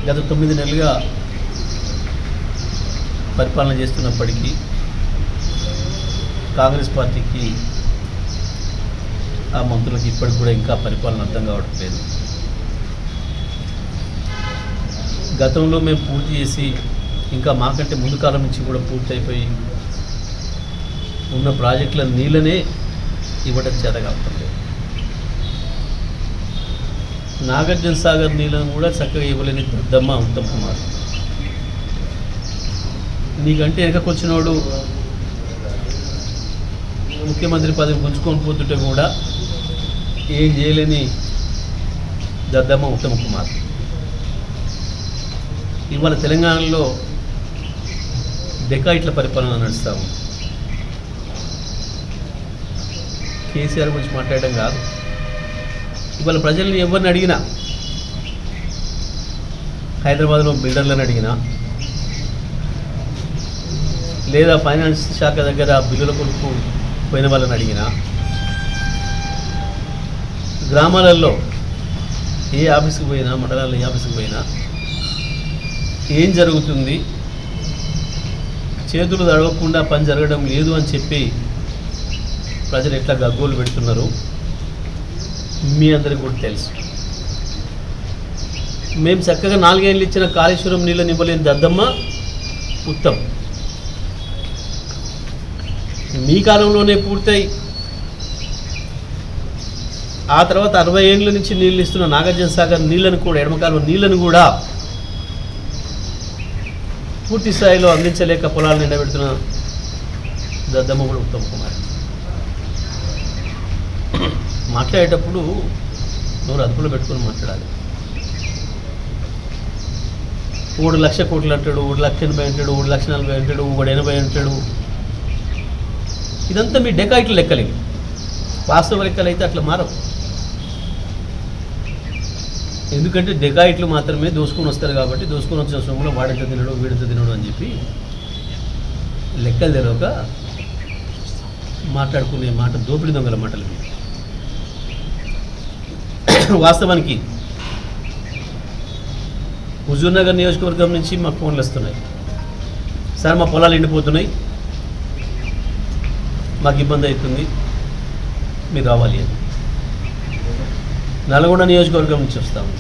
గత 9 నెలలుగా పరిపాలన చేస్తున్నప్పటికీ కాంగ్రెస్ పార్టీకి ఆ మంత్రులకి ఇప్పటికి కూడా ఇంకా పరిపాలన అర్థం కావడం లేదు. గతంలో మేము పూర్తి చేసి ఇంకా మాకంటే ముందు కాలం నుంచి కూడా పూర్తి అయిపోయి ఉన్న ప్రాజెక్టుల నీళ్ళనే ఇవ్వడం చేత కావట్లేదు. నాగార్జున సాగర్ నీళ్ళను కూడా చక్కగా ఇవ్వలేని దద్దమ్మ ఉత్తమ్ కుమార్. నీకంటే వెనకొచ్చినోడు ముఖ్యమంత్రి పదవి గుంజుకొని పోతుంటే కూడా ఏం చేయలేని దద్దమ్మ ఉత్తమ్ కుమార్. ఇవాళ తెలంగాణలో డెకాయిట్ల పరిపాలన నడుస్తాము. కేసీఆర్ గురించి మాట్లాడడం కాదు, ఇవాళ ప్రజల్ని ఎవరిని అడిగినా, హైదరాబాద్లో బిల్డర్లను అడిగినా, లేదా ఫైనాన్స్ శాఖ దగ్గర బిల్లుల కొరకు పోయిన వాళ్ళని అడిగినా, గ్రామాలలో ఏ ఆఫీస్కి పోయినా, మండలాల్లో ఏ ఆఫీస్కి పోయినా ఏం జరుగుతుంది, చేతులు తడవకుండా పని జరగడం లేదు అని చెప్పి ప్రజలు ఎట్లా గగ్గోలు పెడుతున్నారు మీ అందరికీ కూడా తెలుసు. మేము చక్కగా 4 ఏళ్ళు ఇచ్చిన కాళేశ్వరం నీళ్ళని ఇవ్వలేని దద్దమ్మ ఉత్తమ్. మీ కాలంలోనే పూర్తయి ఆ తర్వాత 60 ఏళ్ళ నుంచి నీళ్ళు ఇస్తున్న నాగార్జున సాగర్ నీళ్ళను కూడా, ఎడమకాలం నీళ్ళను కూడా పూర్తి స్థాయిలో అందించలేక పొలాలు నిండబెడుతున్న దద్దమ్మ కూడా ఉత్తమ్ కుమార్. మాట్లాడేటప్పుడు నోరు అదుపులో పెట్టుకొని మాట్లాడాలి. 1,00,000 కోట్లు అంటాడు, 1,80,000 అంటాడు, 1,40,000 అంటాడు, 180 అంటాడు. ఇదంతా మీ డెకాయిట్లు లెక్కలేవి. వాస్తవ లెక్కలు అయితే అట్లా మారవు. ఎందుకంటే డెకాయిట్లు మాత్రమే దోసుకొని వస్తారు కాబట్టి దోసుకొని వచ్చిన సొమ్ములో వాడెంత తినడు వీడెంత తినడు అని చెప్పి లెక్కలు తెలియక మాట్లాడుకునే మాట దోపిడీ దొంగల మాటలు. వాస్తవానికి హుజూర్నగర్ నియోజకవర్గం నుంచి మాకు ఫోన్లు వస్తున్నాయి, సార్ మా పొలాలు ఎండిపోతున్నాయి, మాకు ఇబ్బంది అవుతుంది, మీరు రావాలి అని. నల్గొండ నియోజకవర్గం నుంచి వస్తాము.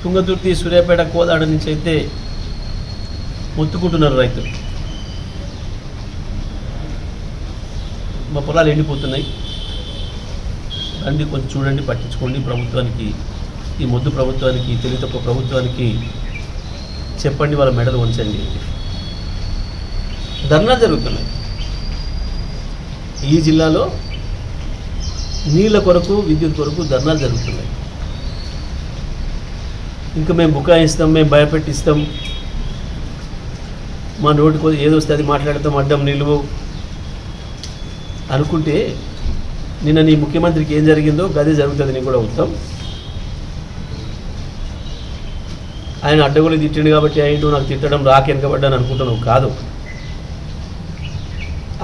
తుంగతుర్తి, సూర్యాపేట, కోదాడ నుంచి అయితే మొత్తుకుంటున్నారు రైతులు, మా పొలాలు ఎండిపోతున్నాయి, రండి కొంచెం చూడండి, పట్టించుకోండి, ప్రభుత్వానికి, ఈ మొద్దు ప్రభుత్వానికి, తెలివి తక్కువ ప్రభుత్వానికి చెప్పండి, వాళ్ళ మెడలు వంచండి. ధర్నా జరుగుతున్నాయి. ఈ జిల్లాలో నీళ్ళ కొరకు, విద్యుత్ కొరకు ధర్నాలు జరుగుతున్నాయి. ఇంకా మేము బుకాయిస్తాం, మేము భయపెట్టిస్తాం, మా నోటికి ఏదొస్తే అది మాట్లాడతాం, అడ్డం నిలువు అనుకుంటే నిన్న నీ ముఖ్యమంత్రికి ఏం జరిగిందో గదే జరుగుతుంది. నీ కూడా ఉత్తమ్ ఆయన అడ్డగోలు తిట్టిండు కాబట్టి అయింటూ నాకు తిట్టడం రాక వెనకబడ్డాను అనుకుంటున్నావు కాదు.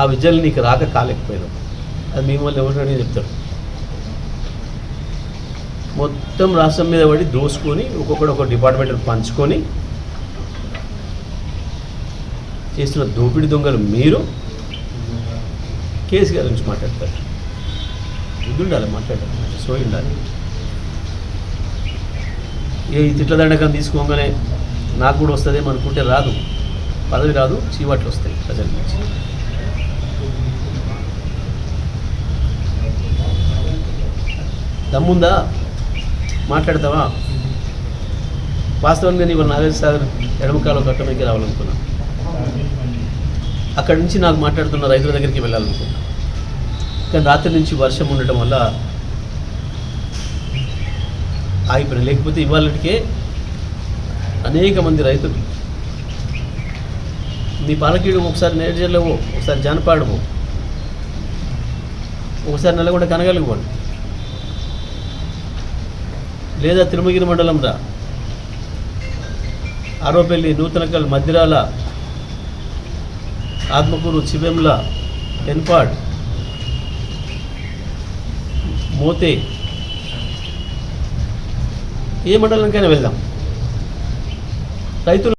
ఆ విద్యలు నీకు రాక కాలేకపోయినావు. అది మీ వల్ల ఎవరిని చెప్తాడు. మొత్తం రాష్ట్రం మీద పడి దోసుకొని ఒక్కొక్కడు ఒక డిపార్ట్మెంట్ పంచుకొని చేస్తున్న దోపిడీ దొంగలు మీరు. కేసీఆర్ గురించి మాట్లాడతారు. ఇది ఉండాలి, మాట్లాడాలి, సోయి ఉండాలి. ఈ తిట్ల దండకం తీసుకోగానే నాకు కూడా వస్తుందేమో అనుకుంటే రాదు, పదవి రాదు, చీవాట్లు వస్తాయి ప్రజల నుంచి. దమ్ముందా మాట్లాడతావా? వాస్తవంగా నేను నాగార్జున సాగర్ ఎడమకాలో కట్టడానికి రావాలనుకున్నా. అక్కడి నుంచి నాకు మాట్లాడుతున్న రైతుల దగ్గరికి వెళ్ళాలనుకున్నా. కానీ రాత్రి నుంచి వర్షం ఉండటం వల్ల ఆగిపోయినా. లేకపోతే ఇవాళకే అనేక మంది రైతులు మీ పాలకీడు ఒకసారి నేర్జర్లేవో, ఒకసారి జానపాడవో, ఒకసారి నల్లగొండ కనగలిగిపోండి, లేదా తిరుమగిరి మండలం రా, ఆరోపల్లి, నూతనకల్, మద్దిరాల, ఆత్మకూరు, చివెంల, ఎన్పాడ్, మోతే, ఏ మండలానికైనా వెళ్దాం. రైతులు